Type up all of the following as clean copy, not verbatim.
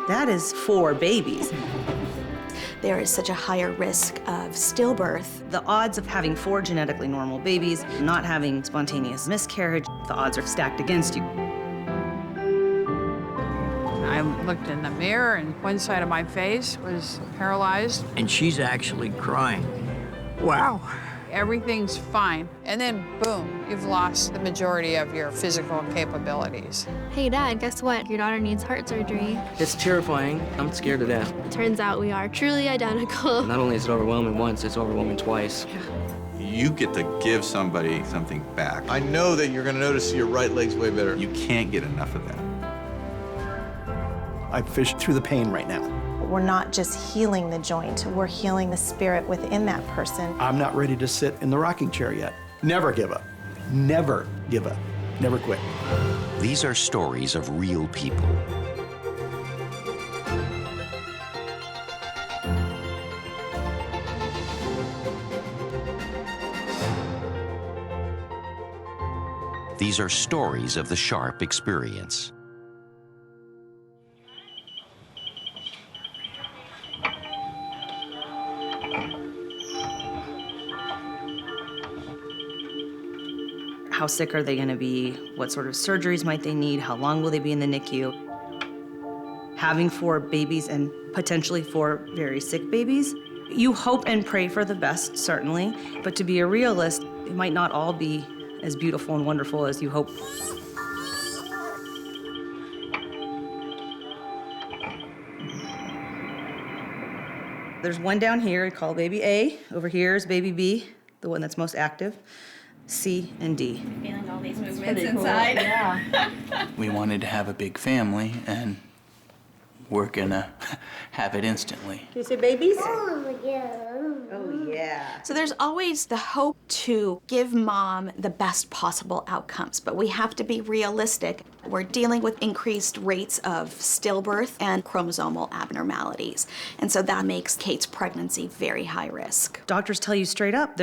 That is 4 babies. There is such a higher risk of stillbirth. The odds of having 4 genetically normal babies, not having spontaneous miscarriage, the odds are stacked against you. I looked in the mirror, and one side of my face was paralyzed. And she's actually crying. Wow. Everything's fine. And then, boom, you've lost the majority of your physical capabilities. Hey, Dad, guess what? Your daughter needs heart surgery. It's terrifying. I'm scared to death. Turns out we are truly identical. Not only is it overwhelming once, it's overwhelming twice. You get to give somebody something back. I know that you're going to notice your right leg's way better. You can't get enough of that. I fish through the pain right now. We're not just healing the joint, we're healing the spirit within that person. I'm not ready to sit in the rocking chair yet. Never give up. Never give up. Never quit. These are stories of real people. These are stories of the Sharp experience. How sick are they going to be? What sort of surgeries might they need? How long will they be in the NICU? Having 4 babies and potentially 4 very sick babies, you hope and pray for the best, certainly, but to be a realist, it might not all be as beautiful and wonderful as you hope. There's one down here called baby A. Over here is baby B, the one that's most active. C and D. Feeling all these movements inside. Cool. Yeah. We wanted to have a big family, and we're gonna have it instantly. Can you say babies? Oh, yeah. Oh, yeah. So there's always the hope to give mom the best possible outcomes, but we have to be realistic. We're dealing with increased rates of stillbirth and chromosomal abnormalities, and so that makes Kate's pregnancy very high risk. Doctors tell you straight up,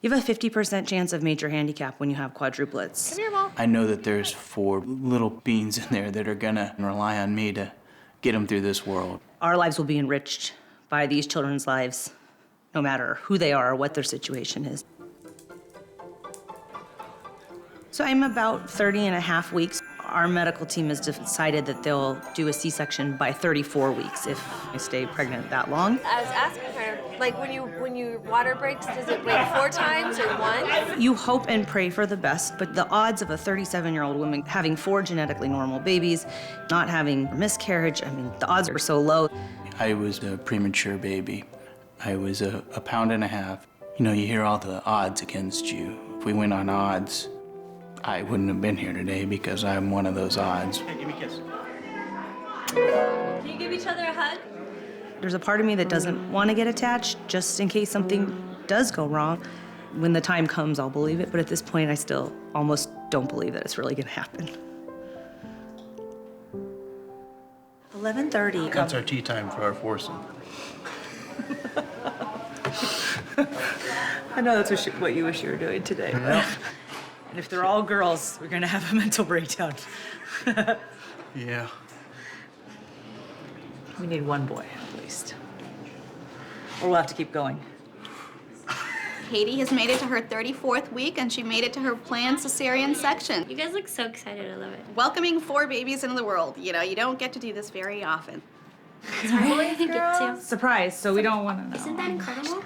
you have a 50% chance of major handicap when you have quadruplets. Come here, Mom. I know that there's 4 little beings in there that are gonna rely on me to get them through this world. Our lives will be enriched by these children's lives, no matter who they are or what their situation is. So I'm about 30 and a half weeks. Our medical team has decided that they'll do a C-section by 34 weeks if I stay pregnant that long. I was asking her, like when your water breaks, does it break 4 times or once? You hope and pray for the best, but the odds of a 37-year-old woman having 4 genetically normal babies, not having miscarriage, I mean, the odds are so low. I was a premature baby. I was a pound and a half. You know, you hear all the odds against you. If we went on odds, I wouldn't have been here today because I'm one of those odds. Hey, give me a kiss. Can you give each other a hug? There's a part of me that doesn't want to get attached just in case something does go wrong. When the time comes, I'll believe it, but at this point, I still almost don't believe that it's really going to happen. 11:30. That's our tea time for our foursome. I know that's what you wish you were doing today. But... And if they're all girls, we're going to have a mental breakdown. Yeah. We need one boy, at least. Or we'll have to keep going. Katie has made it to her 34th week, and she made it to her planned cesarean section. You guys look so excited. I love it. Welcoming 4 babies into the world. You know, you don't get to do this very often. I think it too. Surprise, so we don't want to know. Isn't that incredible?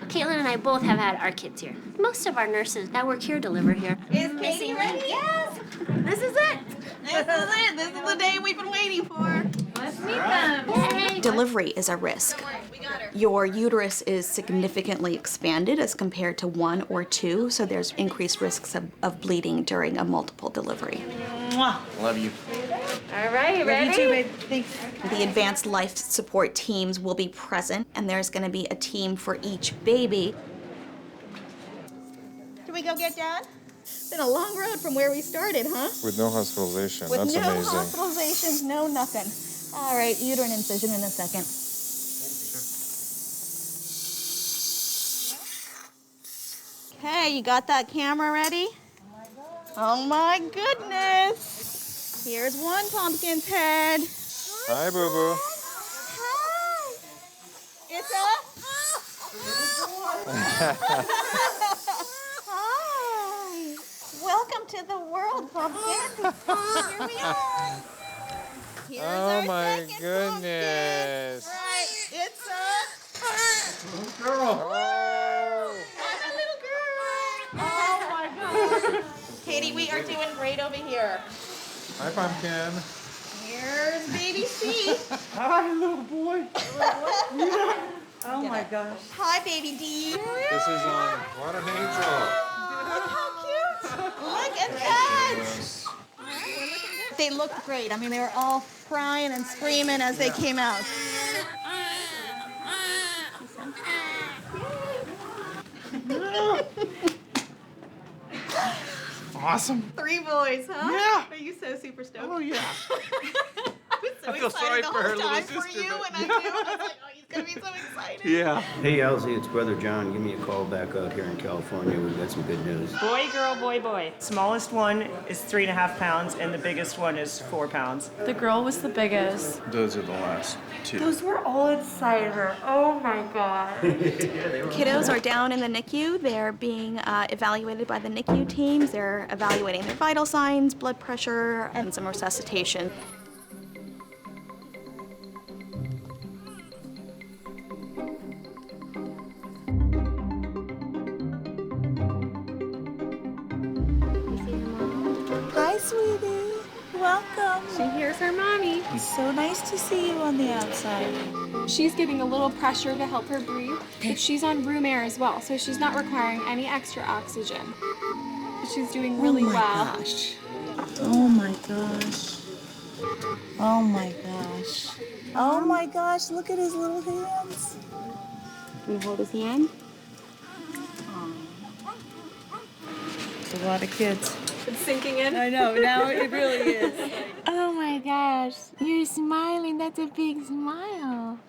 Caitlin and I both have had our kids here. Most of our nurses that work here deliver here. Is Katie ready? Yes! This is it! This is it! This is the day we've been waiting for. Let's meet them. Delivery is a risk. Your uterus is significantly expanded as compared to 1 or 2, so there's increased risks of bleeding during a multiple delivery. Mwah. Love you. All right, ready? You too, babe. Thanks. The advanced life support teams will be present, and there's going to be a team for each baby. Can we go get Dad? It's been a long road from where we started, huh? With no hospitalization. With That's no amazing. hospitalizations, no nothing. All right, uterine incision in a second. Okay, you got that camera ready? Oh my goodness. Here's one pumpkin's head. Hi, boo-boo. It's a... Hi. Welcome to the world, pumpkin. Here we are. Here's Oh our my second goodness. pumpkin. Right. It's a... Little girl. Oh. Hi, little girl. Oh my gosh. Katie, we are doing great over here. Hi, pumpkin. Here's baby C. Hi, little boy. Oh my gosh. Hi, baby D. This is on What an Angel. Look how cute. Look at that. They looked great. I mean, they were all crying and screaming as they came out. Awesome. 3 boys, huh? Yeah. Are you so super stoked? Oh, yeah. I was so I feel excited sorry the for whole her little time for sister, you, but- and I knew. I was like, oh, he's gonna be so excited. Yeah. Hey, Elsie, it's Brother John. Give me a call back out here in California. We've got some good news. Boy, girl, boy, boy. Smallest one is 3.5 pounds, and the biggest one is 4 pounds. The girl was the biggest. Those are the last 2. Those were all inside her. Oh my God. Kiddos are down in the NICU. They're being evaluated by the NICU teams. They're evaluating their vital signs, blood pressure, and some resuscitation. Hi, sweetie. Welcome. She hears her mommy. It's so nice to see you on the outside. She's getting a little pressure to help her breathe, but she's on room air as well, so she's not requiring any extra oxygen. She's doing really well. Gosh. Oh my gosh. Oh my gosh. Oh my gosh, look at his little hands. Can you hold his hand? It's a lot of kids. It's sinking in. I know, now it really is. Oh my gosh, you're smiling. That's a big smile.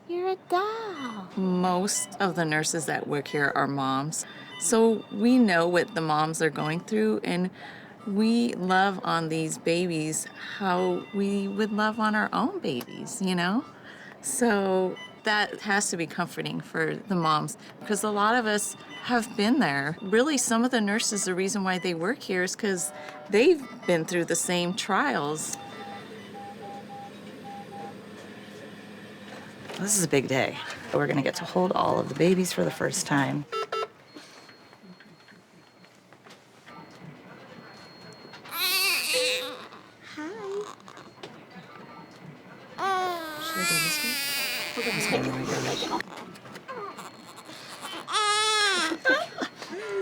You're a doll. Most of the nurses that work here are moms. So we know what the moms are going through, and we love on these babies how we would love on our own babies, you know? So that has to be comforting for the moms, because a lot of us have been there. Really, some of the nurses, the reason why they work here is because they've been through the same trials. This is a big day. We're gonna get to hold all of the babies for the first time. Should I go this way?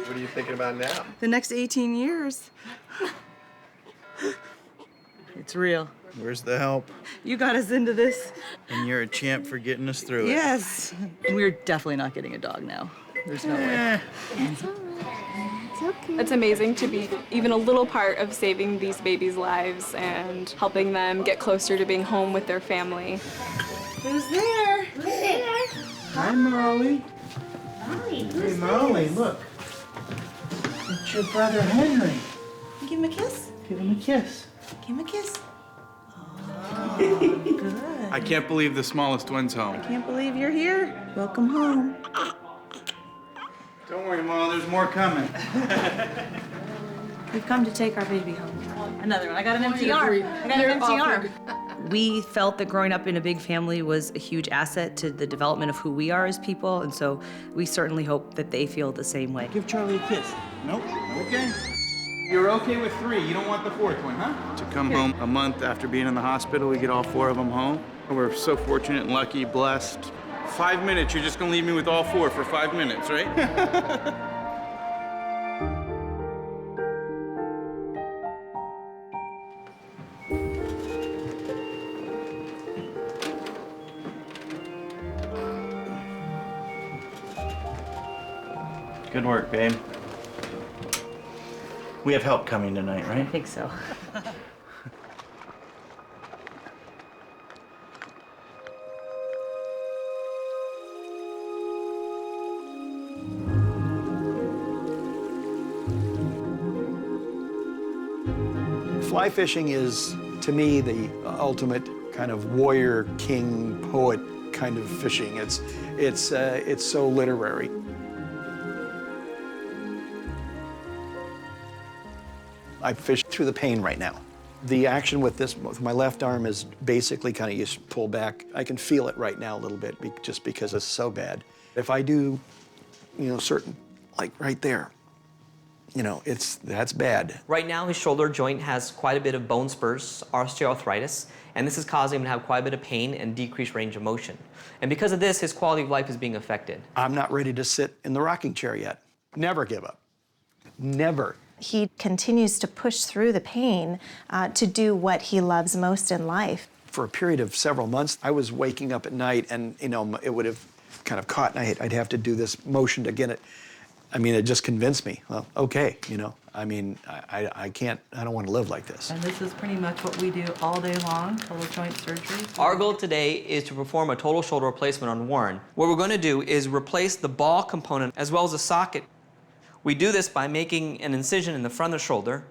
What are you thinking about now? The next 18 years. It's real. Where's the help? You got us into this. And you're a champ for getting us through it. Yes. We're definitely not getting a dog now. There's no way. It's okay. It's amazing to be even a little part of saving these babies' lives and helping them get closer to being home with their family. Who's there? Who's there? Hi, Marley. Hi. Hey, Marley, look. It's your brother Henry. Give him a kiss. Give him a kiss. Give him a kiss. I can't believe the smallest one's home. Can't believe you're here. Welcome home. Don't worry, Mom, there's more coming. We've come to take our baby home. Another one. I got an empty arm. I got an empty arm. We felt that growing up in a big family was a huge asset to the development of who we are as people, and so we certainly hope that they feel the same way. Give Charlie a kiss. Nope. Okay. You're okay with 3. You don't want the 4th one, huh? To come home a month after being in the hospital, we get all 4 of them home. We're so fortunate and lucky, blessed. 5 minutes, you're just gonna leave me with all 4 for 5 minutes, right? Good work, babe. We have help coming tonight, right? I think so. Fly fishing is, to me, the ultimate kind of warrior, king, poet kind of fishing. It's so literary. I fish through the pain right now. The action with this, with my left arm, is basically kind of just pull back. I can feel it right now a little bit just because it's so bad. If I do, certain, like right there, that's bad. Right now, his shoulder joint has quite a bit of bone spurs, osteoarthritis, and this is causing him to have quite a bit of pain and decreased range of motion. And because of this, his quality of life is being affected. I'm not ready to sit in the rocking chair yet. Never give up. Never. He continues to push through the pain to do what he loves most in life. For a period of several months, I was waking up at night and, it would have kind of caught and I'd have to do this motion to get it. I mean, it just convinced me, well, okay, I don't want to live like this. And this is pretty much what we do all day long, total joint surgery. Our goal today is to perform a total shoulder replacement on Warren. What we're going to do is replace the ball component as well as the socket. We do this by making an incision in the front of the shoulder.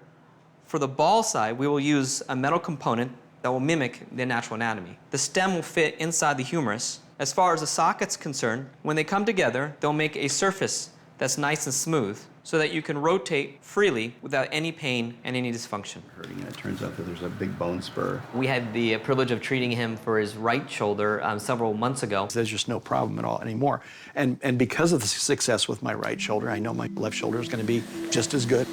For the ball side, we will use a metal component that will mimic the natural anatomy. The stem will fit inside the humerus. As far as the socket's concerned, when they come together, they'll make a surface that's nice and smooth so that you can rotate freely without any pain and any dysfunction. It turns out that there's a big bone spur. We had the privilege of treating him for his right shoulder several months ago. There's just no problem at all anymore. And because of the success with my right shoulder, I know my left shoulder is going to be just as good.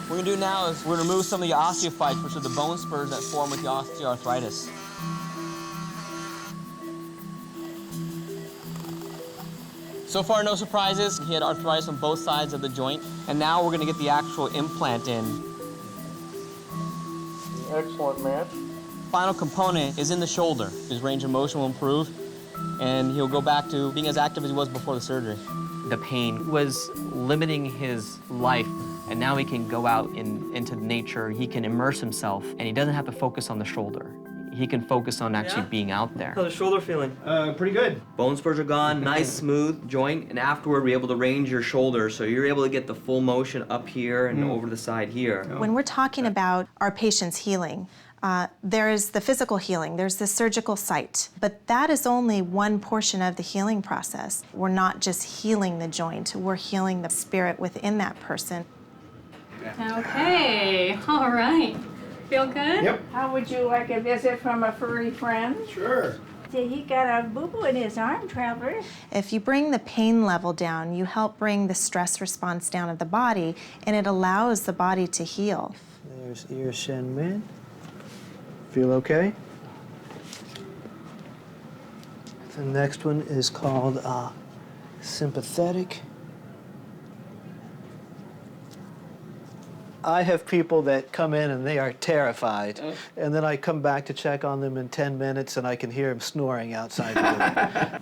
What we're going to do now is we're going to remove some of the osteophytes, which are the bone spurs that form with the osteoarthritis. So far, no surprises. He had arthritis on both sides of the joint. And now we're going to get the actual implant in. Excellent match. Final component is in the shoulder. His range of motion will improve, and he'll go back to being as active as he was before the surgery. The pain was limiting his life, and now he can go out into nature. He can immerse himself, and he doesn't have to focus on the shoulder. He can focus on actually being out there. How's the shoulder feeling? Pretty good. Bone spurs are gone, nice, smooth joint, and afterward, we're able to range your shoulder, so you're able to get the full motion up here and over the side here. When we're talking about our patient's healing, there is the physical healing, there's the surgical site, but that is only one portion of the healing process. We're not just healing the joint, we're healing the spirit within that person. Okay, all right. Feel good? Yep. How would you like a visit from a furry friend? Sure. See, he got a boo-boo in his arm, Travers. If you bring the pain level down, you help bring the stress response down of the body, and it allows the body to heal. There's ear shin mid. Feel okay? The next one is called sympathetic. I have people that come in and they are terrified, and then I come back to check on them in 10 minutes and I can hear them snoring outside the door.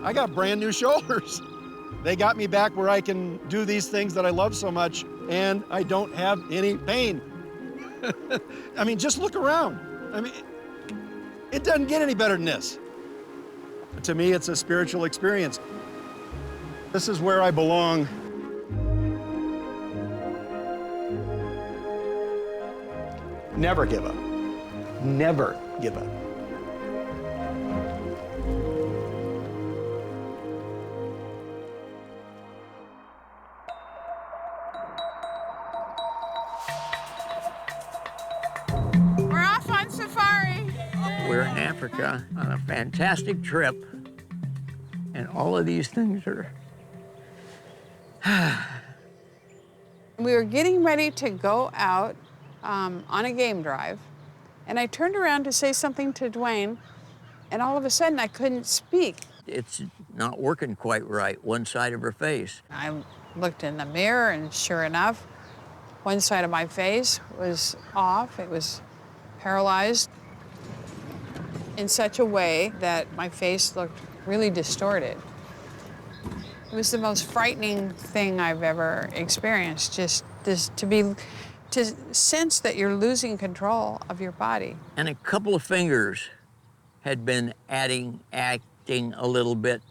I got brand new shoulders. They got me back where I can do these things that I love so much, and I don't have any pain. I mean, just look around. I mean, it doesn't get any better than this. To me, it's a spiritual experience. This is where I belong. Never give up. Never give up. We're in Africa on a fantastic trip, and all of these things are... We were getting ready to go out on a game drive, and I turned around to say something to Dwayne, and all of a sudden I couldn't speak. It's not working quite right, one side of her face. I looked in the mirror, and sure enough, one side of my face was off. It was paralyzed in such a way that my face looked really distorted. It was the most frightening thing I've ever experienced, just to be to sense that you're losing control of your body. And a couple of fingers had been acting a little bit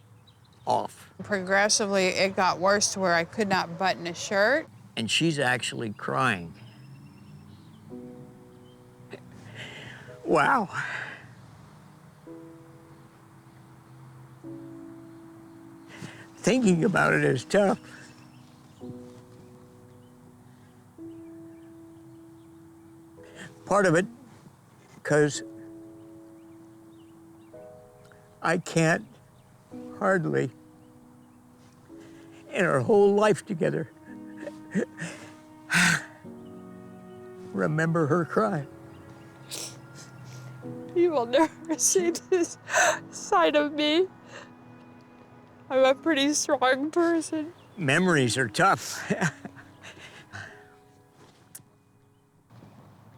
off. Progressively, it got worse to where I could not button a shirt. And she's actually crying. Wow. Thinking about it is tough. Part of it, because I can't hardly, in our whole life together, remember her cry. You will never see this side of me. I'm a pretty strong person. Memories are tough.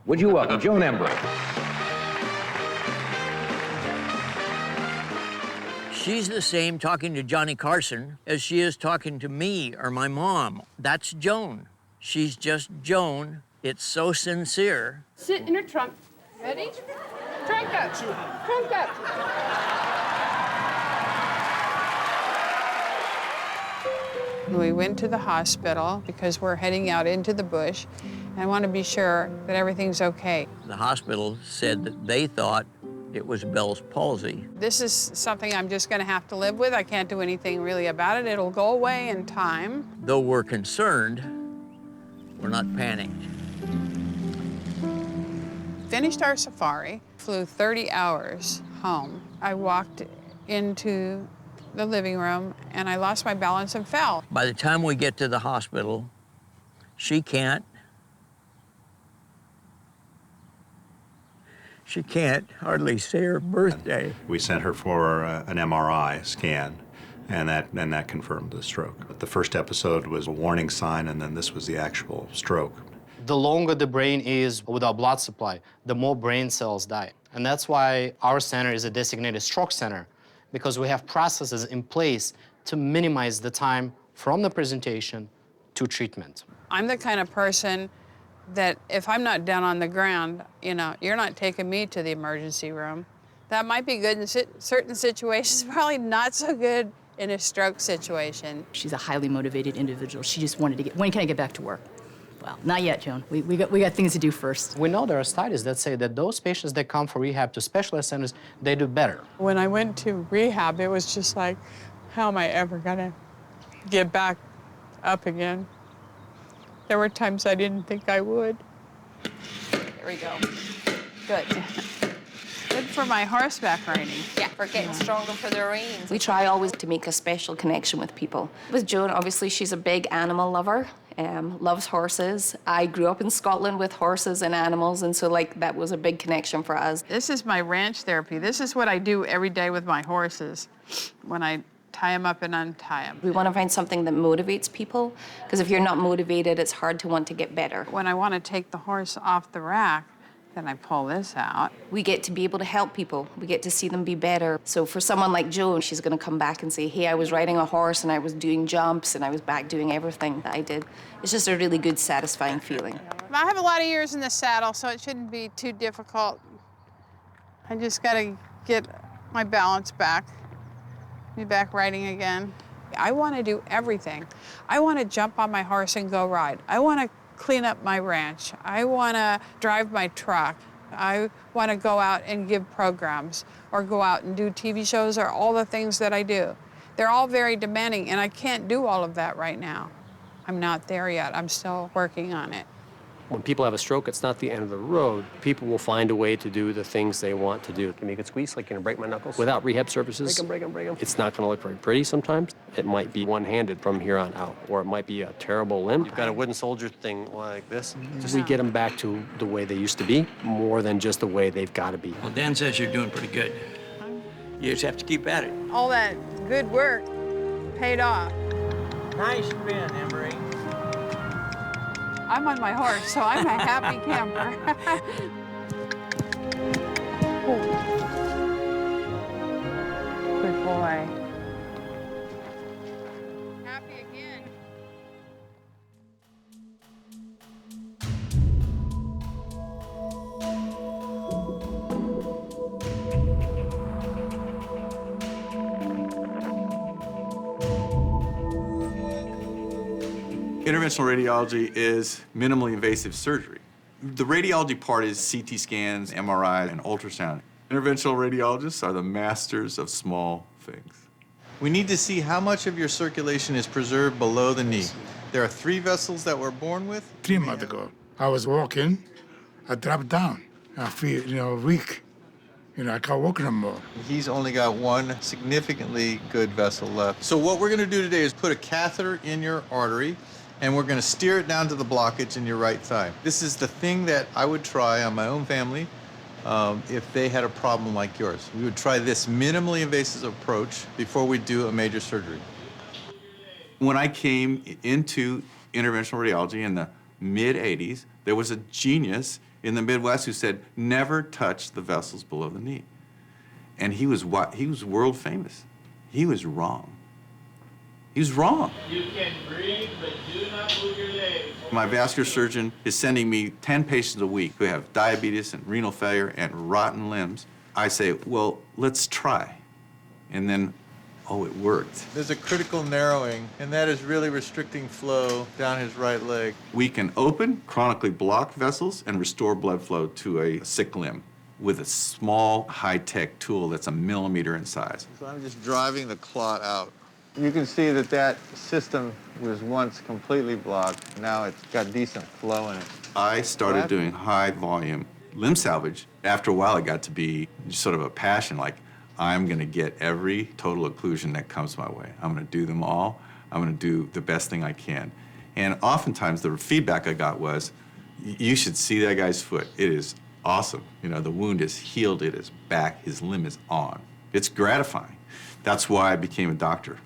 Would you welcome Joan Embery? She's the same talking to Johnny Carson as she is talking to me or my mom. That's Joan. She's just Joan. It's so sincere. Sit in your trunk. Ready? Trunk up. Trunk up. We went to the hospital because we're heading out into the bush, and I want to be sure that everything's okay. The hospital said that they thought it was Bell's palsy. This is something I'm just going to have to live with. I can't do anything really about it. It'll go away in time. Though we're concerned, we're not panicked. Finished our safari, flew 30 hours home. I walked into the living room and I lost my balance and fell. By the time we get to the hospital, she can't hardly say her birthday. We sent her for an MRI scan, and that confirmed the stroke. But the first episode was a warning sign, and then this was the actual stroke. The longer the brain is without blood supply, the more brain cells die. And that's why our center is a designated stroke center, because we have processes in place to minimize the time from the presentation to treatment. I'm the kind of person that if I'm not down on the ground, you know, you're not taking me to the emergency room. That might be good in certain situations, probably not so good in a stroke situation. She's a highly motivated individual. She just wanted to get, when can I get back to work? Well, not yet, Joan. We got things to do first. We know there are studies that say that those patients that come for rehab to specialized centers, they do better. When I went to rehab, it was just like, how am I ever gonna get back up again? There were times I didn't think I would. There we go. Good. Good for my horseback riding. Yeah, we're getting stronger for the reins. We try always to make a special connection with people. With Joan, obviously, she's a big animal lover, loves horses. I grew up in Scotland with horses and animals, and so, like, that was a big connection for us. This is my ranch therapy. This is what I do every day with my horses when I tie them up and untie them. We want to find something that motivates people, because if you're not motivated, it's hard to want to get better. When I want to take the horse off the rack, then I pull this out. We get to be able to help people. We get to see them be better. So for someone like Joan, she's going to come back and say, hey, I was riding a horse and I was doing jumps and I was back doing everything that I did. It's just a really good, satisfying feeling. I have a lot of years in the saddle, so it shouldn't be too difficult. I just got to get my balance back. Be back riding again. I want to do everything. I want to jump on my horse and go ride. I want to clean up my ranch. I want to drive my truck. I want to go out and give programs or go out and do TV shows or all the things that I do. They're all very demanding, and I can't do all of that right now. I'm not there yet. I'm still working on it. When people have a stroke, it's not the end of the road. People will find a way to do the things they want to do. Can make it squeeze, like, can I break my knuckles? Without rehab services, break them. It's not gonna look very pretty sometimes. It might be one-handed from here on out, or it might be a terrible limp. You've got a wooden soldier thing like this. We get them back to the way they used to be, more than just the way they've gotta be. Well, Dan says you're doing pretty good. You just have to keep at it. All that good work paid off. Nice spin, Embery. I'm on my horse, so I'm a happy camper. Good boy. Happy again. Interventional radiology is minimally invasive surgery. The radiology part is CT scans, MRI, and ultrasound. Interventional radiologists are the masters of small things. We need to see how much of your circulation is preserved below the knee. There are 3 vessels that we're born with. 3 months ago, I was walking, I dropped down. I feel, weak. I can't walk no more. He's only got 1 significantly good vessel left. So what we're gonna do today is put a catheter in your artery, and we're gonna steer it down to the blockage in your right thigh. This is the thing that I would try on my own family if they had a problem like yours. We would try this minimally invasive approach before we do a major surgery. When I came into interventional radiology in the mid-'80s, there was a genius in the Midwest who said, never touch the vessels below the knee. And he was world famous. He was wrong. He was wrong. You can breathe, but do not move your legs. My vascular surgeon is sending me 10 patients a week who have diabetes and renal failure and rotten limbs. I say, well, let's try. And then, oh, it worked. There's a critical narrowing, and that is really restricting flow down his right leg. We can open chronically blocked vessels and restore blood flow to a sick limb with a small, high-tech tool that's a millimeter in size. So I'm just driving the clot out. You can see that that system was once completely blocked. Now it's got decent flow in it. I started doing high-volume limb salvage. After a while, it got to be sort of a passion, like, I'm going to get every total occlusion that comes my way. I'm going to do them all. I'm going to do the best thing I can. And oftentimes, the feedback I got was, you should see that guy's foot. It is awesome. The wound is healed. It is back. His limb is on. It's gratifying. That's why I became a doctor.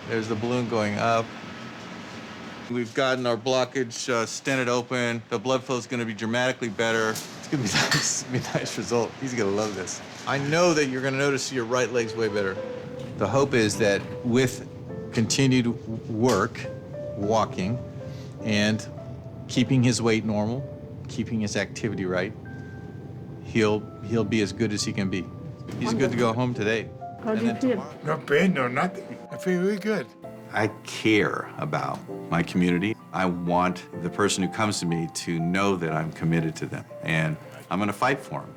There's the balloon going up. We've gotten our blockage stented open. The blood flow is going to be dramatically better. It's going to be nice. Be a nice result. He's going to love this. I know that you're going to notice your right leg's way better. The hope is that with continued work, walking, and keeping his weight normal, keeping his activity right, he'll be as good as he can be. He's good to go home today. How do you feel? No pain, no nothing. I feel really good. I care about my community. I want the person who comes to me to know that I'm committed to them, and I'm going to fight for them.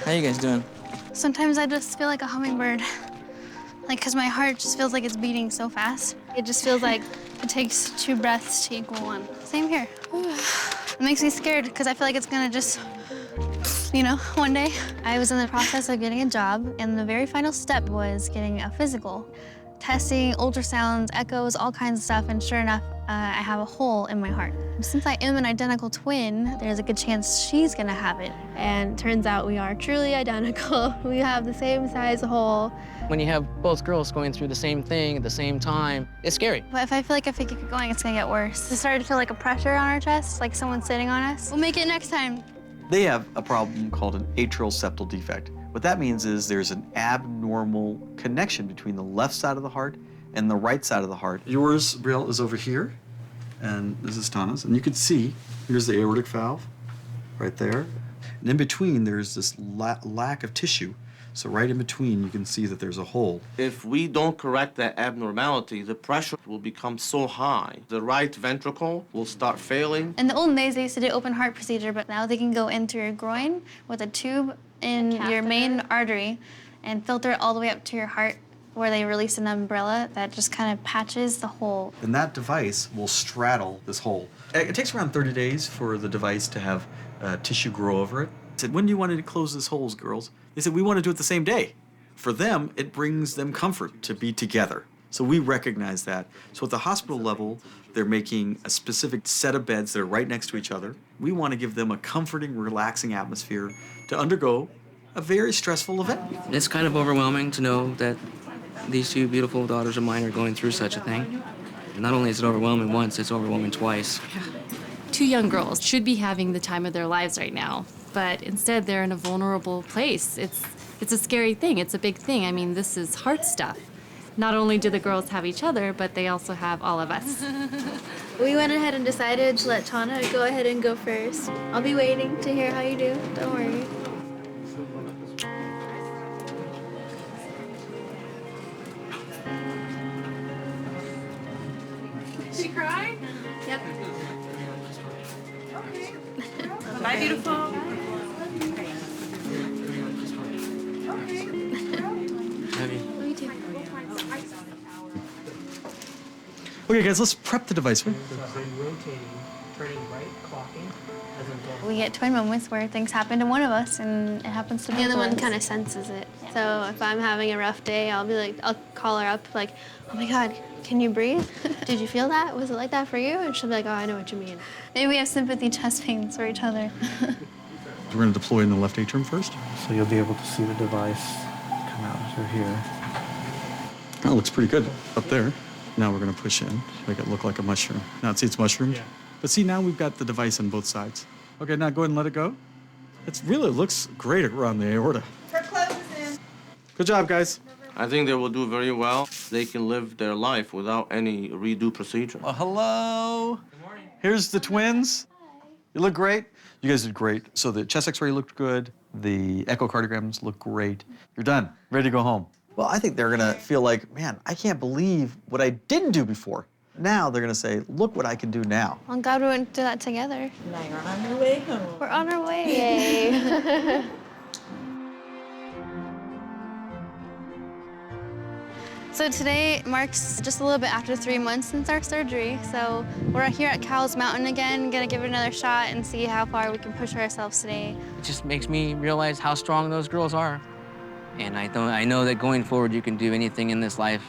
How you guys doing? Sometimes I just feel like a hummingbird. Because my heart just feels like it's beating so fast. It just feels like it takes 2 breaths to equal 1. Same here. It makes me scared because I feel like it's gonna just, one day. I was in the process of getting a job, and the very final step was getting a physical. Testing, ultrasounds, echoes, all kinds of stuff, and sure enough, I have a hole in my heart. Since I am an identical twin, there's a good chance she's gonna have it. And turns out we are truly identical. We have the same size hole. When you have both girls going through the same thing at the same time, it's scary. But if I feel like if we keep going, it's gonna get worse. It started to feel like a pressure on our chest, like someone's sitting on us. We'll make it next time. They have a problem called an atrial septal defect. What that means is there's an abnormal connection between the left side of the heart and the right side of the heart. Yours, Brielle, is over here, and this is Tana's. And you can see, here's the aortic valve right there. And in between, there's this lack of tissue. So right in between, you can see that there's a hole. If we don't correct that abnormality, the pressure will become so high. The right ventricle will start failing. In the olden days, they used to do open heart procedure, but now they can go in through your groin with a tube in your main artery and filter it all the way up to your heart, where they release an umbrella that just kind of patches the hole. And that device will straddle this hole. It takes around 30 days for the device to have tissue grow over it. I said, when do you want to close these holes, girls? They said, we want to do it the same day. For them, it brings them comfort to be together. So we recognize that. So at the hospital level, they're making a specific set of beds that are right next to each other. We want to give them a comforting, relaxing atmosphere to undergo a very stressful event. It's kind of overwhelming to know that these 2 beautiful daughters of mine are going through such a thing. Not only is it overwhelming once, it's overwhelming twice. 2 young girls should be having the time of their lives right now, but instead they're in a vulnerable place. It's a scary thing. It's a big thing. I mean, this is heart stuff. Not only do the girls have each other, but they also have all of us. We went ahead and decided to let Tana go ahead and go first. I'll be waiting to hear how you do. Don't worry. She cried? Yep. Okay. Bye, beautiful. Okay, guys, let's prep the device. We get twin moments where things happen to one of us and it happens to The other one both of us. kind of senses it. So if I'm having a rough day, I'll be like, I'll call her up like, oh my God, can you breathe? Did you feel that? Was it like that for you? And she'll be like, oh, I know what you mean. Maybe we have sympathy chest pains for each other. We're going to deploy in the left atrium first. So you'll be able to see the device come out through here. That looks pretty good up there. Now we're going to push in, make it look like a mushroom. Now, see, it's mushroomed. Yeah. But see, now we've got the device on both sides. Okay, now go ahead and let it go. It really looks great around the aorta. Her clothes in. Good job, guys. I think they will do very well. They can live their life without any redo procedure. Well, hello. Good morning. Here's the twins. You look great. You guys did great. So the chest x-ray looked good. The echocardiograms look great. You're done. Ready to go home. Well, I think they're gonna feel like, man, I can't believe what I didn't do before. Now they're gonna say, look what I can do now. Well, God, we wouldn't do that together. Now you're on your way home. We're on our way. Yay. So today marks just a little bit after 3 months since our surgery. So we're here at Cowles Mountain again, gonna give it another shot and see how far we can push ourselves today. It just makes me realize how strong those girls are. And I know that going forward, you can do anything in this life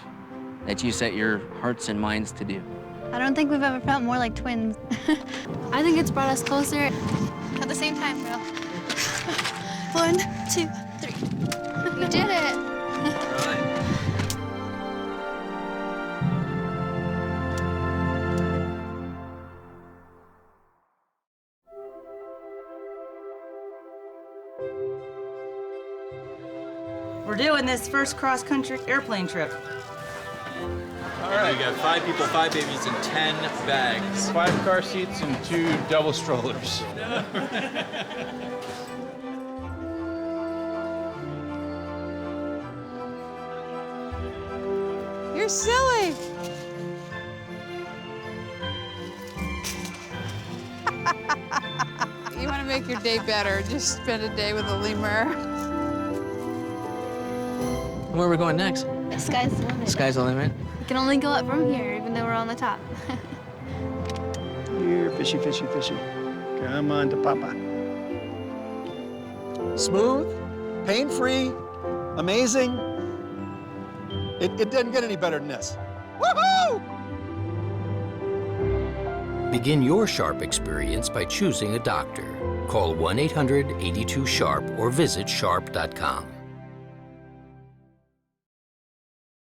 that you set your hearts and minds to do. I don't think we've ever felt more like twins. I think it's brought us closer at the same time, girl. 1, 2, 3. We did it. We're doing this first cross-country airplane trip. All right, we got 5 people, 5 babies, and 10 bags. 5 car seats and 2 double strollers. You're silly. You want to make your day better, just spend a day with a lemur. Where are we going next? The sky's the limit. Sky's the limit. We can only go up from here, even though we're on the top. Here, fishy, fishy, fishy. Come on to Papa. Smooth, pain-free, amazing. It didn't get any better than this. Woohoo! Begin your SHARP experience by choosing a doctor. Call 1-800-82-SHARP or visit sharp.com.